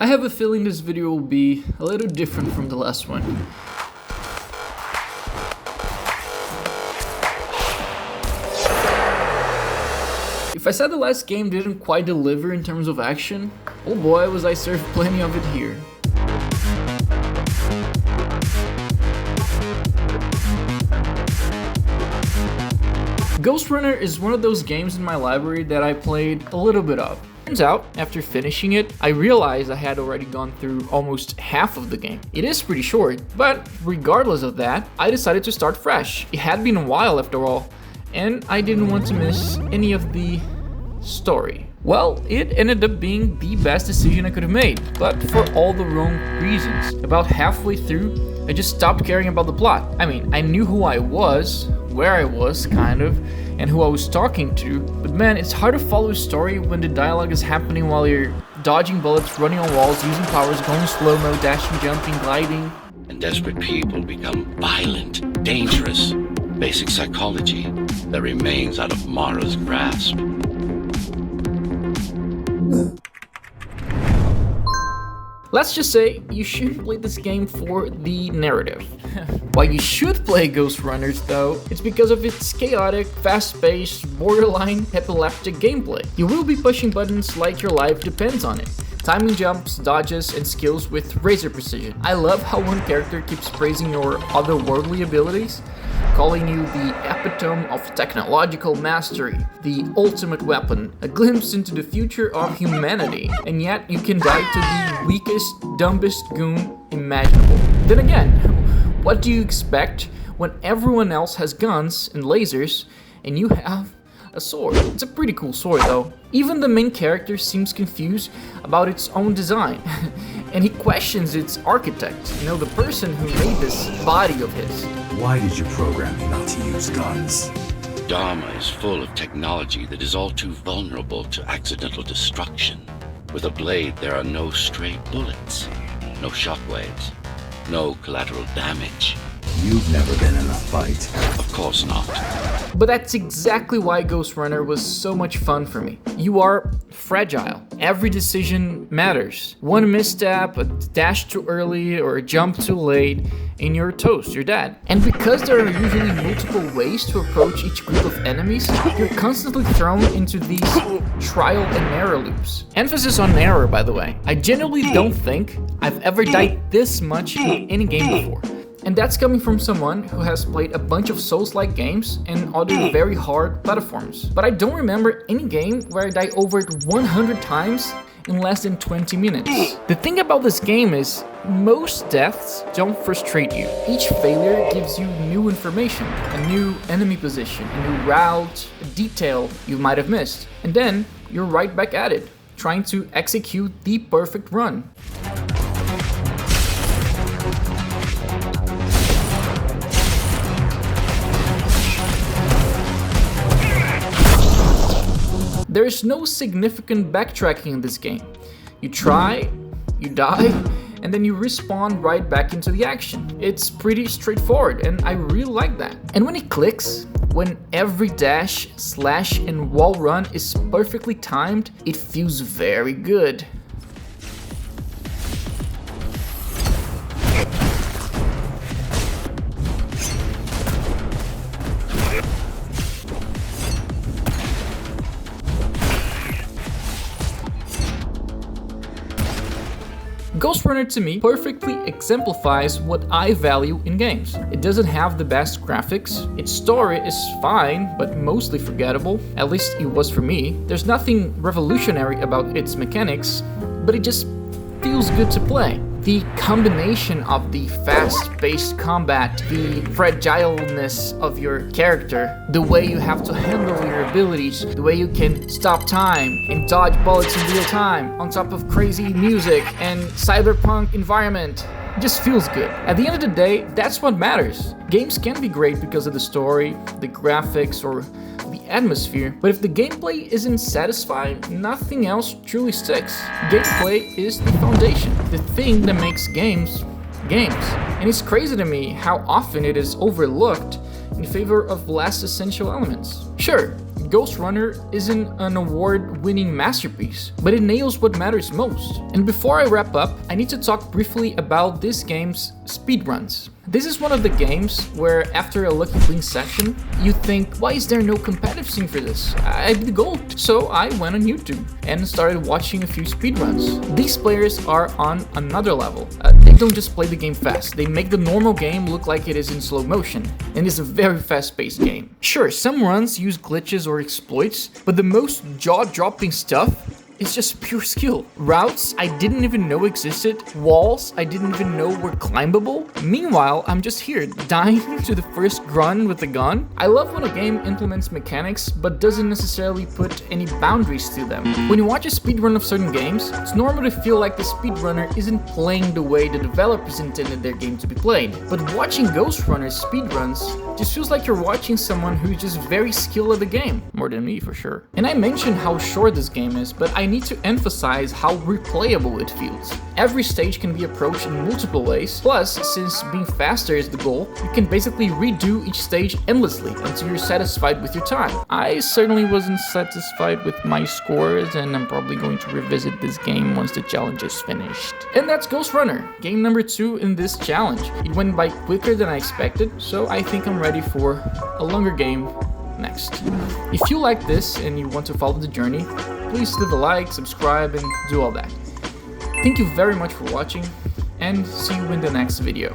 I have a feeling this video will be a little different from the last one. If I said the last game didn't quite deliver in terms of action, oh boy was I served plenty of it here. Ghostrunner is one of those games in my library that I played a little bit of. Turns out, after finishing it, I realized I had already gone through almost half of the game. It is pretty short, but regardless of that, I decided to start fresh. It had been a while after all, and I didn't want to miss any of the story. Well, it ended up being the best decision I could have made, but for all the wrong reasons. About halfway through, I just stopped caring about the plot. I mean, I knew who I was, where I was, kind of, and who I was talking to, but man, it's hard to follow a story when the dialogue is happening while you're dodging bullets, running on walls, using powers, going slow-mo, dashing, jumping, gliding. And desperate people become violent, dangerous. Basic psychology that remains out of Mara's grasp. Let's just say you shouldn't play this game for the narrative. Why you should play Ghostrunners though, it's because of its chaotic, fast-paced, borderline epileptic gameplay. You will be pushing buttons like your life depends on it. Timing jumps, dodges, and skills with razor precision. I love how one character keeps praising your otherworldly abilities, calling you the epitome of technological mastery, the ultimate weapon, a glimpse into the future of humanity, and yet you can die to the weakest, dumbest goon imaginable. Then again, what do you expect when everyone else has guns and lasers, and you have a sword? It's a pretty cool sword though. Even the main character seems confused about its own design, and he questions its architect, the person who made this body of his. Why did you program me not to use guns? Dharma is full of technology that is all too vulnerable to accidental destruction. With a blade, there are no stray bullets, no shockwaves, no collateral damage. You've never been in a fight. Of course not. But that's exactly why Ghostrunner was so much fun for me. You are fragile. Every decision matters. One misstep, a dash too early, or a jump too late, and you're toast, you're dead. And because there are usually multiple ways to approach each group of enemies, you're constantly thrown into these trial and error loops. Emphasis on error, by the way. I genuinely don't think I've ever died this much in any game before. And that's coming from someone who has played a bunch of Souls-like games and other very hard platforms. But I don't remember any game where I die over 100 times in less than 20 minutes. The thing about this game is, most deaths don't frustrate you. Each failure gives you new information, a new enemy position, a new route, a detail you might have missed. And then you're right back at it, trying to execute the perfect run. There is no significant backtracking in this game. You try, you die, and then you respawn right back into the action. It's pretty straightforward, and I really like that. And when it clicks, when every dash, slash, and wall run is perfectly timed, it feels very good. Ghostrunner to me perfectly exemplifies what I value in games. It doesn't have the best graphics, its story is fine but mostly forgettable, at least it was for me. There's nothing revolutionary about its mechanics, but it just feels good to play. The combination of the fast-paced combat, the fragileness of your character, the way you have to handle your abilities, the way you can stop time and dodge bullets in real time, on top of crazy music and cyberpunk environment, it just feels good. At the end of the day, that's what matters. Games can be great because of the story, the graphics, or the atmosphere, but if the gameplay isn't satisfying, nothing else truly sticks. Gameplay is the foundation, the thing that makes games, games. And it's crazy to me how often it is overlooked in favor of less essential elements. Sure, Ghostrunner isn't an award-winning masterpiece, but it nails what matters most. And before I wrap up, I need to talk briefly about this game's speedruns. This is one of the games where after a Lucky Clean session, you think, why is there no competitive scene for this? I'd be the gold. So I went on YouTube and started watching a few speedruns. These players are on another level. They don't just play the game fast, they make the normal game look like it is in slow motion, and it's a very fast-paced game. Sure, some runs use glitches or exploits, but the most jaw-dropping stuff it's just pure skill. Routes I didn't even know existed, walls I didn't even know were climbable. Meanwhile, I'm just here, dying to the first run with the gun. I love when a game implements mechanics, but doesn't necessarily put any boundaries to them. When you watch a speedrun of certain games, it's normal to feel like the speedrunner isn't playing the way the developers intended their game to be played. But watching Ghostrunner's speedruns just feels like you're watching someone who's just very skilled at the game. More than me, for sure. And I mentioned how short this game is, but I need to emphasize how replayable it feels. Every stage can be approached in multiple ways, plus, since being faster is the goal, you can basically redo each stage endlessly until you're satisfied with your time. I certainly wasn't satisfied with my scores, and I'm probably going to revisit this game once the challenge is finished. And that's Ghostrunner, game number 2 in this challenge. It went by quicker than I expected, so I think I'm ready for a longer game next. If you like this and you want to follow the journey, please leave a like, subscribe, and do all that. Thank you very much for watching, and see you in the next video.